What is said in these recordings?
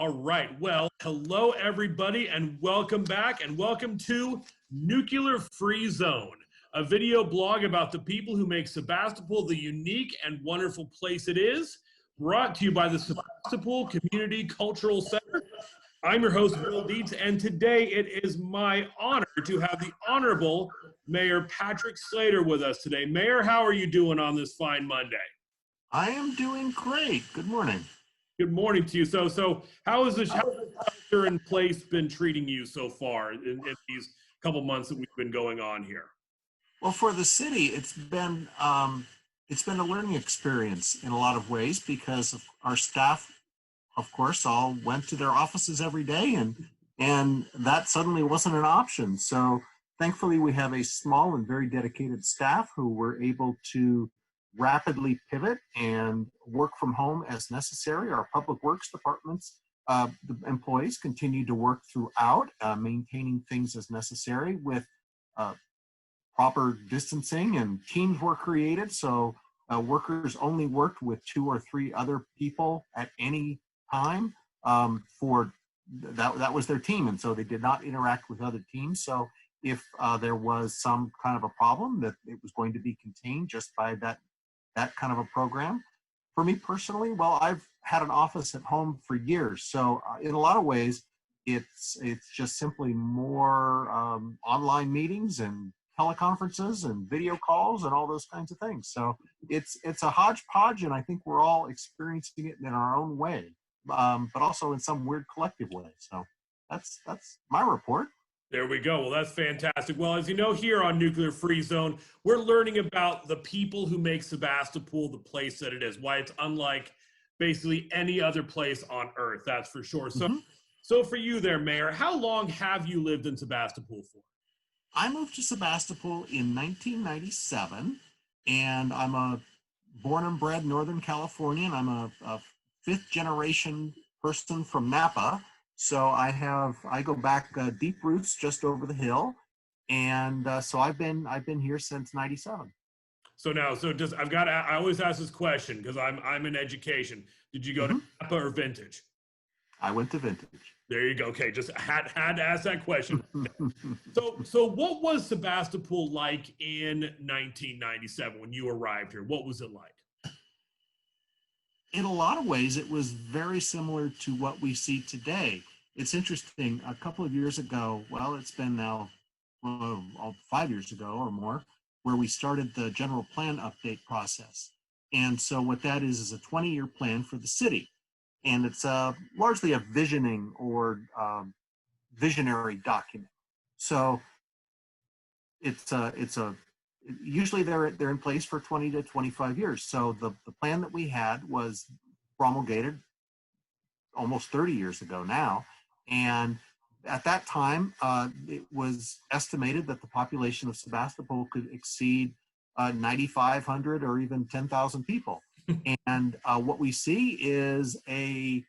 All right. Well, hello, everybody, and welcome back, and welcome to Nuclear Free Zone, a video blog about the people who make Sebastopol the unique and wonderful place it is, brought to you by the Sebastopol Community Cultural Center. I'm your host, Bill Dietz, and today it is my honor to have the Honorable Mayor Patrick Slayter with us today. Mayor, how are you doing on this fine Monday? I am doing great. Good morning. Good morning to you. So how has the shelter in place been treating you so far in these couple months that we've been going on here? Well, for the city, it's been a learning experience in a lot of ways because of our staff, of course, all went to their offices every day, and that suddenly wasn't an option. So thankfully, we have a small and very dedicated staff who were able to rapidly pivot and work from home as necessary. Our public works departments, the employees continue to work throughout, maintaining things as necessary with proper distancing, and teams were created. So workers only worked with 2 or 3 other people at any time for that was their team. And so they did not interact with other teams. So if there was some kind of a problem, that it was going to be contained just by that kind of a program. For me personally, well, I've had an office at home for years. So in a lot of ways, it's just simply more online meetings and teleconferences and video calls and all those kinds of things. So it's a hodgepodge, and I think we're all experiencing it in our own way, but also in some weird collective way. So that's my report. There we go. Well, that's fantastic. Well, as you know, here on Nuclear Free Zone, we're learning about the people who make Sebastopol the place that it is, why it's unlike basically any other place on earth, that's for sure. So for you there, Mayor, how long have you lived in Sebastopol for? I moved to Sebastopol in 1997, and I'm a born and bred Northern Californian. I'm a 5th generation person from Napa. So I go back deep roots just over the hill, and so I've been here since '97. I always ask this question because I'm in education. Did you go to Napa or Vintage? I went to Vintage. There you go. Okay, just had to ask that question. So what was Sebastopol like in 1997 when you arrived here? What was it like? In a lot of ways, it was very similar to what we see today. It's interesting, a couple of years ago, well, it's been now 5 years ago or more, where we started the general plan update process. And so what that is a 20-year plan for the city. And it's largely a visioning or visionary document. So usually they're in place for 20 to 25 years. So the plan that we had was promulgated almost 30 years ago now. And at that time, it was estimated that the population of Sebastopol could exceed 9,500 or even 10,000 people. And what we see is a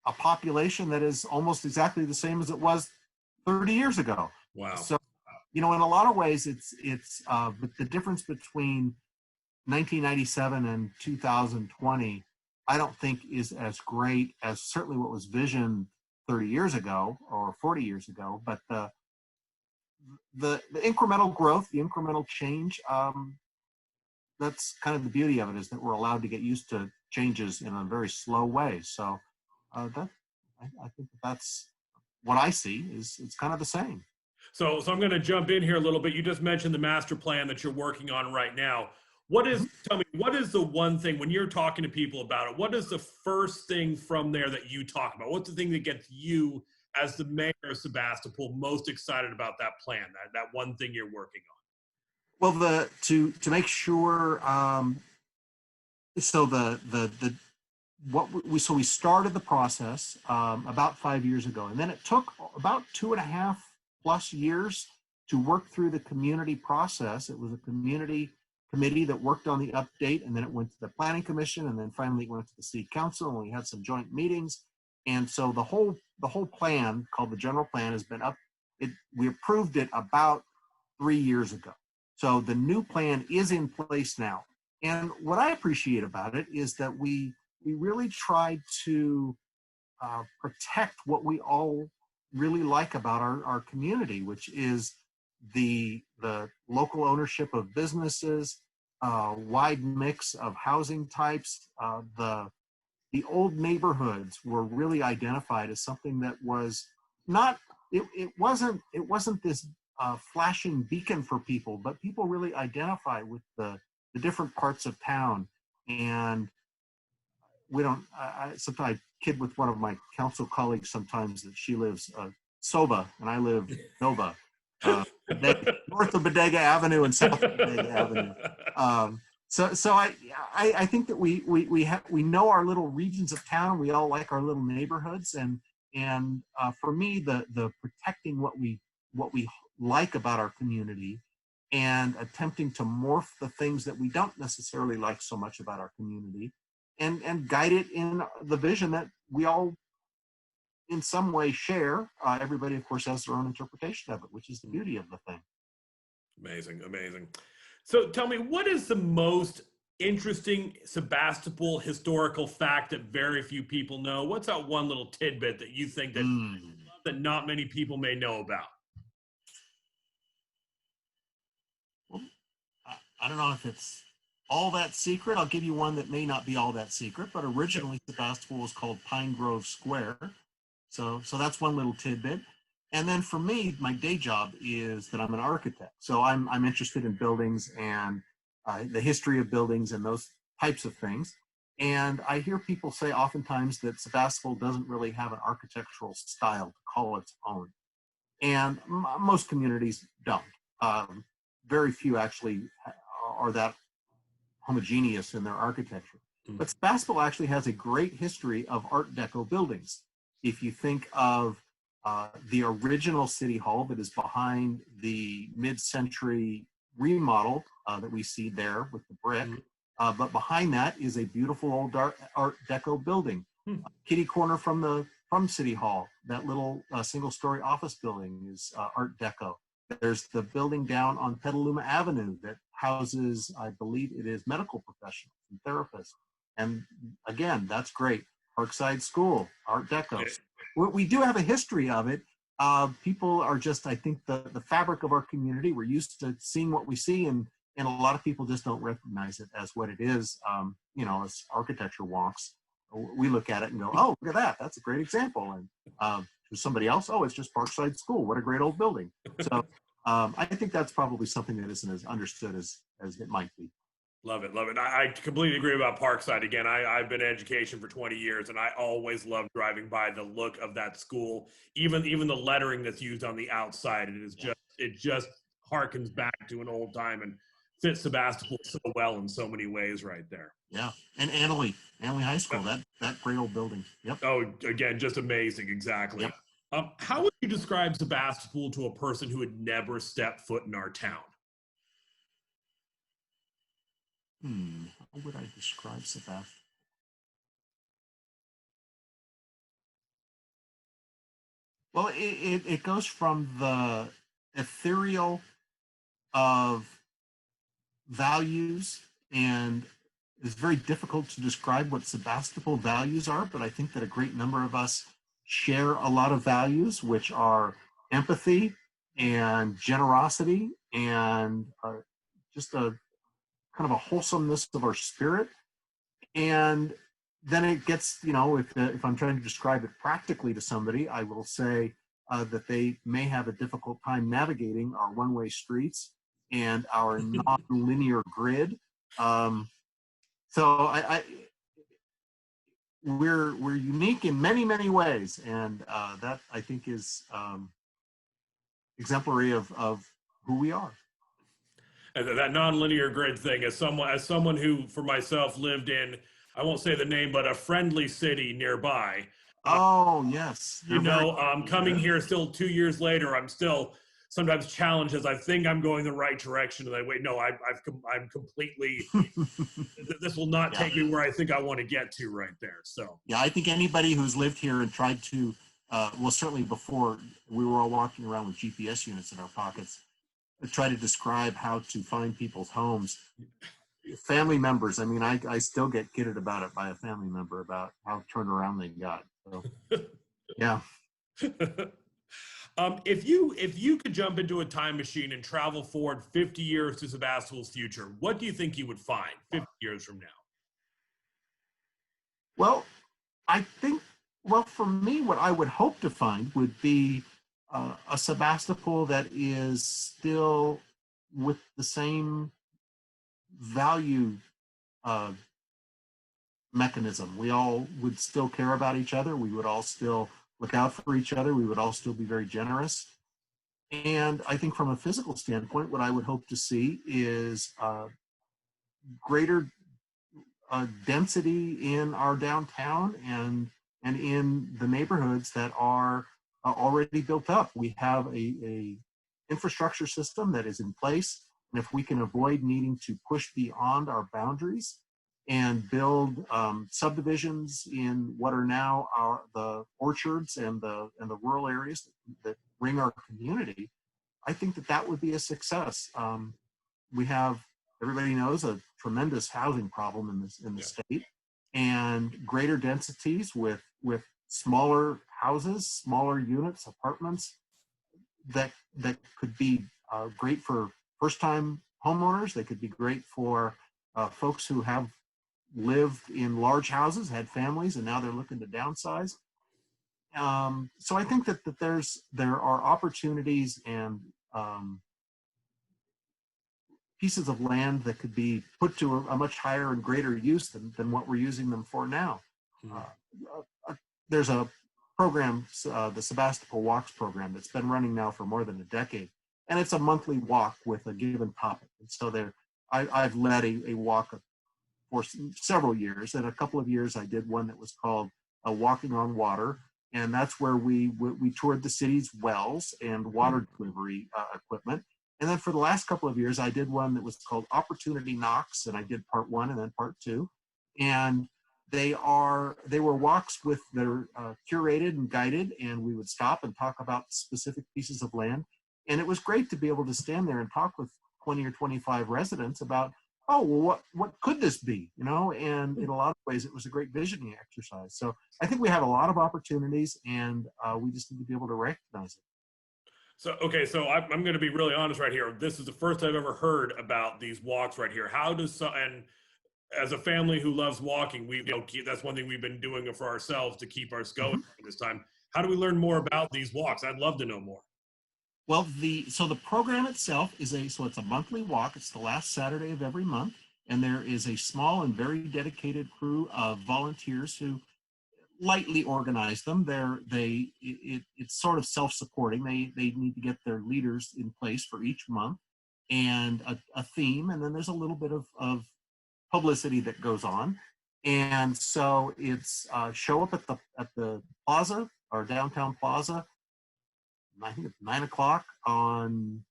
population that is almost exactly the same as it was 30 years ago. Wow. So, in a lot of ways, but the difference between 1997 and 2020, I don't think is as great as certainly what was visioned 30 years ago or 40 years ago. But the incremental growth, the incremental change, that's kind of the beauty of it, is that we're allowed to get used to changes in a very slow way. So I think that's what I see is it's kind of the same. So I'm going to jump in here a little bit. You just mentioned the master plan that you're working on right now. Tell me, what is the one thing when you're talking to people about it, what is the first thing from there that you talk about? What's the thing that gets you as the mayor of Sebastopol most excited about that plan, that one thing you're working on? Well, to make sure, so we started the process about 5 years ago, and then it took about 2.5+ years to work through the community process. It was a community committee that worked on the update, and then it went to the planning commission, and then finally it went to the city council, and we had some joint meetings. And so the whole plan, called the general plan, has been up. We approved it about 3 years ago. So the new plan is in place now. And what I appreciate about it is that we really tried to protect what we all really like about our community, which is the local ownership of businesses, wide mix of housing types. The old neighborhoods were really identified as something that was not, it wasn't this flashing beacon for people, but people really identify with the different parts of town. And we don't, sometimes I kid with one of my council colleagues sometimes that she lives Soba and I live Nova, north of Bodega Avenue and south of Bodega Avenue. So I think that we know our little regions of town. We all like our little neighborhoods, and for me, the protecting what we like about our community, and attempting to morph the things that we don't necessarily like so much about our community, and guide it in the vision that we all in some way share. Everybody, of course, has their own interpretation of it, which is the beauty of the thing. Amazing, amazing. So tell me, what is the most interesting Sebastopol historical fact that very few people know? What's that one little tidbit that you think that, that not many people may know about? Well, I don't know if it's all that secret. I'll give you one that may not be all that secret, but originally Sebastopol was called Pine Grove Square. So that's one little tidbit. And then for me, my day job is that I'm an architect. So I'm interested in buildings and the history of buildings and those types of things. And I hear people say oftentimes that Sebastopol doesn't really have an architectural style to call its own. And most communities don't. Very few actually are that homogeneous in their architecture. But Sebastopol actually has a great history of Art Deco buildings. If you think of the original City Hall that is behind the mid-century remodel that we see there with the brick, but behind that is a beautiful old Art Deco building. Kitty corner from City Hall, that little single-story office building is Art Deco. There's the building down on Petaluma Avenue that houses, I believe it is, medical professionals and therapists. And again, that's great. Parkside School, Art Deco. We do have a history of it. People are just, I think, the fabric of our community. We're used to seeing what we see, and a lot of people just don't recognize it as what it is, as architecture wonks. We look at it and go, oh, look at that. That's a great example. And to somebody else, oh, it's just Parkside School. What a great old building. So I think that's probably something that isn't as understood as it might be. Love it, love it. I completely agree about Parkside. Again, I've been in education for 20 years, and I always love driving by the look of that school. Even the lettering that's used on the outside, it just harkens back to an old time and fits Sebastopol so well in so many ways right there. Yeah, and Annalee High School, that great old building. Yep. Oh, again, just amazing. Exactly. Yep. How would you describe Sebastopol to a person who had never stepped foot in our town? How would I describe Sebastopol? Well, it goes from the ethereal of values, and it's very difficult to describe what Sebastopol values are, but I think that a great number of us share a lot of values, which are empathy and generosity and just a kind of a wholesomeness of our spirit. And then it gets, if I'm trying to describe it practically to somebody, I will say that they may have a difficult time navigating our one-way streets and our non-linear grid. So we're unique in many, many ways, and that I think is exemplary of who we are. And that nonlinear grid thing, as someone who, for myself, lived in, I won't say the name, but a friendly city nearby. Oh yes. Coming here still 2 years later, I'm still sometimes challenged as I think I'm going the right direction, and I wait. No, I'm completely. This will not take me where I think I want to get to right there. So yeah, I think anybody who's lived here and tried to, well, certainly before we were all walking around with GPS units in our pockets, try to describe how to find people's homes. family members. I mean, I still get kidded about it by a family member about how turned around they got. So, yeah. If you could jump into a time machine and travel forward 50 years to Sebastopol's future, what do you think you would find 50 years from now? Well, I think, well, for me, what I would hope to find would be a Sebastopol that is still with the same value uh, mechanism. We all would still care about each other. We would all still look out for each other. We would all still be very generous. And I think from a physical standpoint, what I would hope to see is greater density in our downtown and in the neighborhoods that are already built up. We have a infrastructure system that is in place, and if we can avoid needing to push beyond our boundaries and build subdivisions in what are now the orchards and the rural areas that ring our community, I think that would be a success. We have, everybody knows, a tremendous housing problem in the state, and greater densities with smaller houses, smaller units, apartments that could be great for first-time homeowners. They could be great for folks who have lived in large houses, had families, and now they're looking to downsize. So I think that there are opportunities and pieces of land that could be put to a much higher and greater use than what we're using them for now. There's a program, the Sebastopol Walks program, that's been running now for more than a decade, and it's a monthly walk with a given topic. And so I've led a walk for several years, and a couple of years I did one that was called Walking on Water, and that's where we toured the city's wells and water delivery equipment. And then for the last couple of years, I did one that was called Opportunity Knocks, and I did part 1 and then part 2. And they were walks that are curated and guided, and we would stop and talk about specific pieces of land. And it was great to be able to stand there and talk with 20 or 25 residents about, oh, well, what could this be? And in a lot of ways, it was a great visioning exercise. So I think we have a lot of opportunities, and we just need to be able to recognize it. So, okay, so I'm going to be really honest right here. This is the first I've ever heard about these walks right here. And as a family who loves walking, that's one thing we've been doing for ourselves to keep us going this time. How do we learn more about these walks? I'd love to know more. Well, so the program itself it's a monthly walk. It's the last Saturday of every month, and there is a small and very dedicated crew of volunteers who lightly organize them. It's sort of self-supporting. They need to get their leaders in place for each month and a theme, and then there's a little bit of publicity that goes on. And so it's show up at the plaza, our downtown plaza. I think it's 9 o'clock on.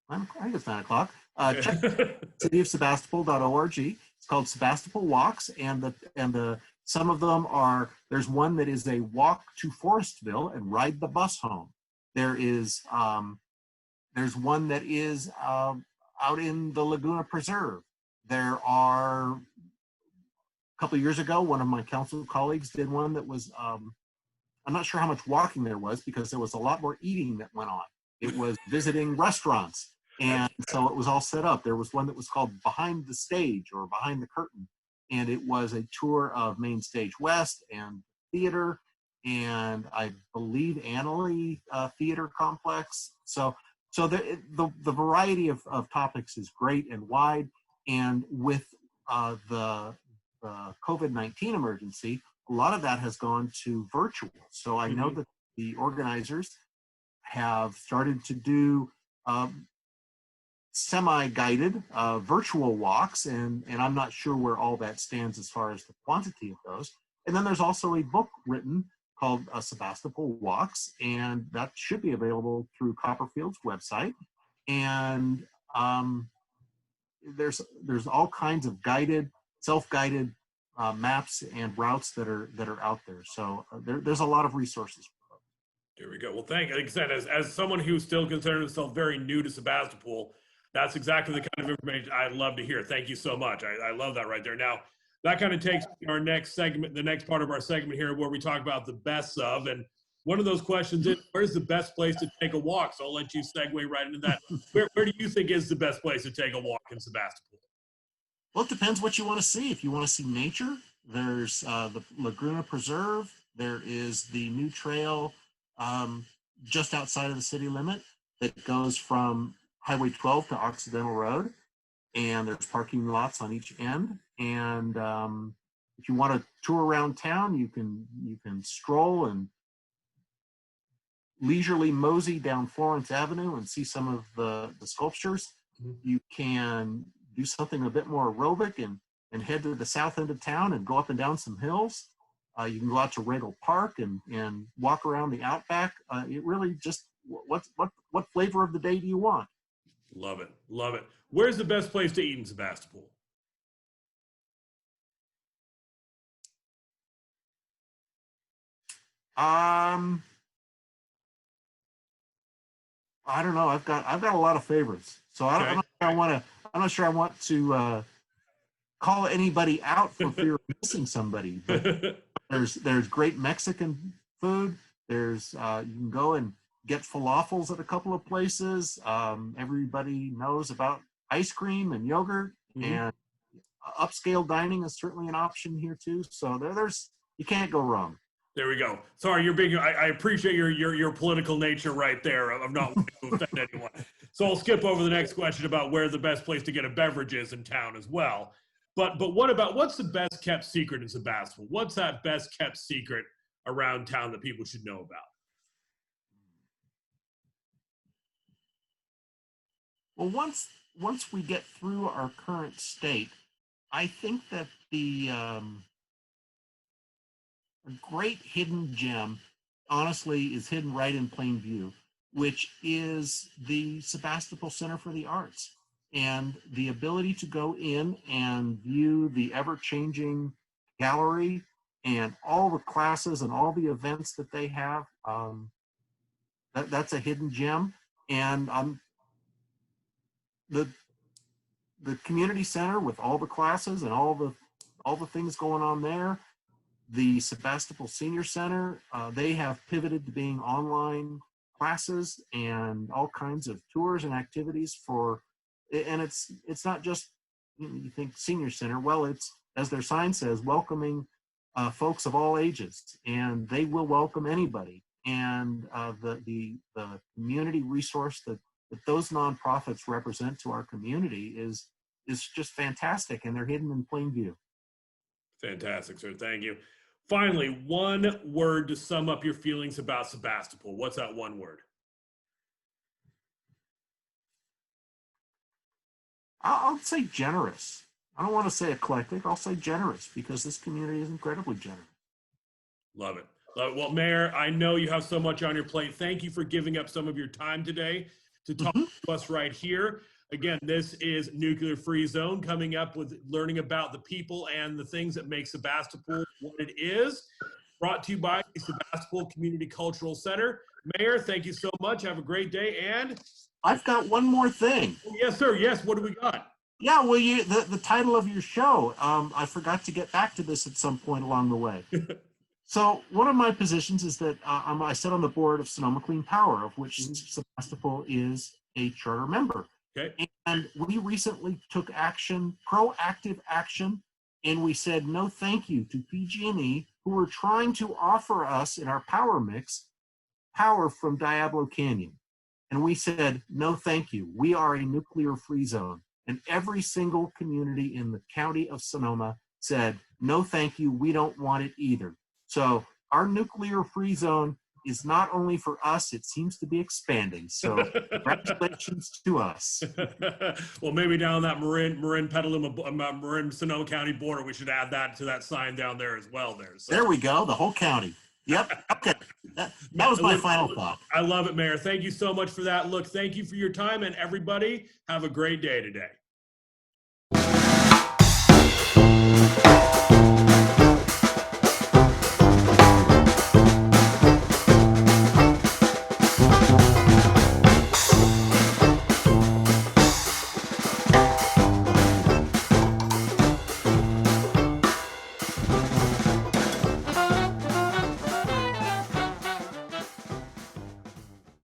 I think it's 9 o'clock. Check cityofsebastopol.org. It's called Sebastopol Walks, and some of them are. There's one that is a walk to Forestville and ride the bus home. There's one that is out in the Laguna Preserve. There are, a couple of years ago, one of my council colleagues did one that was. I'm not sure how much walking there was because there was a lot more eating that went on. It was visiting restaurants, and so it was all set up. There was one that was called Behind the Stage or Behind the Curtain, and it was a tour of Main Stage West and theater, and I believe Annalee Theater Complex. So the variety of topics is great and wide, and with the COVID-19 emergency, a lot of that has gone to virtual. So I know that the organizers have started to do semi-guided virtual walks, and I'm not sure where all that stands as far as the quantity of those. And then there's also a book written called Sebastopol Walks, and that should be available through Copperfield's website. And there's all kinds of guided, self-guided maps and routes that are out there. So there's a lot of resources. There we go. Well, like I said, as someone who still considers himself very new to Sebastopol, That's exactly the kind of information I love to hear. Thank you so much. I love that right there. Now, that kind of takes our next segment, the next part of our segment here, where we talk about the best of. And one of those questions is, where's the best place to take a walk? So I'll let you segue right into that. Where do you think is the best place to take a walk in Sebastopol? Well, it depends what you want to see. If you want to see nature, there's the Laguna Preserve. There is the new trail just outside of the city limit that goes from Highway 12 to Occidental Road, and there's parking lots on each end. And if you want to tour around town, you can stroll and leisurely mosey down Florence Avenue and see some of the sculptures. Mm-hmm. You can do something a bit more aerobic and head to the south end of town and go up and down some hills. You can go out to Regal Park and walk around the outback. It really just, what flavor of the day do you want? Love it. Love it. Where's the best place to eat in Sebastopol? I don't know. I've got a lot of favorites. So I'm not sure I want to call anybody out for fear of missing somebody. But there's great Mexican food. There's you can go and get falafels at a couple of places. Everybody knows about ice cream and yogurt, mm-hmm. and upscale dining is certainly an option here too. So there's you can't go wrong. There we go. Sorry, you're being. I appreciate your political nature right there. I'm not wanting to offend anyone. So I'll skip over the next question about where the best place to get a beverage is in town as well. But what's the best kept secret in Sebastopol? What's that best kept secret around town that people should know about? Well, once we get through our current state, I think that a great hidden gem, honestly, is hidden right in plain view, which is the Sebastopol Center for the Arts. And the ability to go in and view the ever-changing gallery and all the classes and all the events that they have, that's a hidden gem. And the community center with all the classes and all the things going on there, the Sebastopol Senior Center, they have pivoted to being online classes and all kinds of tours and activities and it's not just, you think senior center, well, it's, as their sign says, welcoming folks of all ages, and they will welcome anybody. And the community resource that those nonprofits represent to our community is just fantastic, and they're hidden in plain view. Fantastic, sir. Thank you. Finally, one word to sum up your feelings about Sebastopol. What's that one word? I'll say generous. I don't want to say eclectic. I'll say generous, because this community is incredibly generous. Love it. Well, Mayor, I know you have so much on your plate. Thank you for giving up some of your time today to talk to us right here. Again, this is Nuclear Free Zone, coming up with learning about the people and the things that make Sebastopol what it is. Brought to you by the Sebastopol Community Cultural Center. Mayor, thank you so much. Have a great day. And I've got one more thing. Oh, yes, sir. Yes. What do we got? Yeah, well, the title of your show, I forgot to get back to this at some point along the way. So one of my positions is that I sit on the board of Sonoma Clean Power, of which Sebastopol is a charter member. Okay. And we recently took action, proactive action, and we said no thank you to PG&E, who were trying to offer us in our power mix power from Diablo Canyon. And we said no thank you. We are a nuclear-free zone. And every single community in the county of Sonoma said no thank you. We don't want it either. So our nuclear-free zone is not only for us, it seems to be expanding. So congratulations to us. Well, maybe down that Marin Petaluma, Marin Sonoma County border, we should add that to that sign down there as well. So. There we go, the whole county. Yep, okay. That was my final thought. I love it, Mayor. Thank you so much for that. Look, thank you for your time, and everybody have a great day today.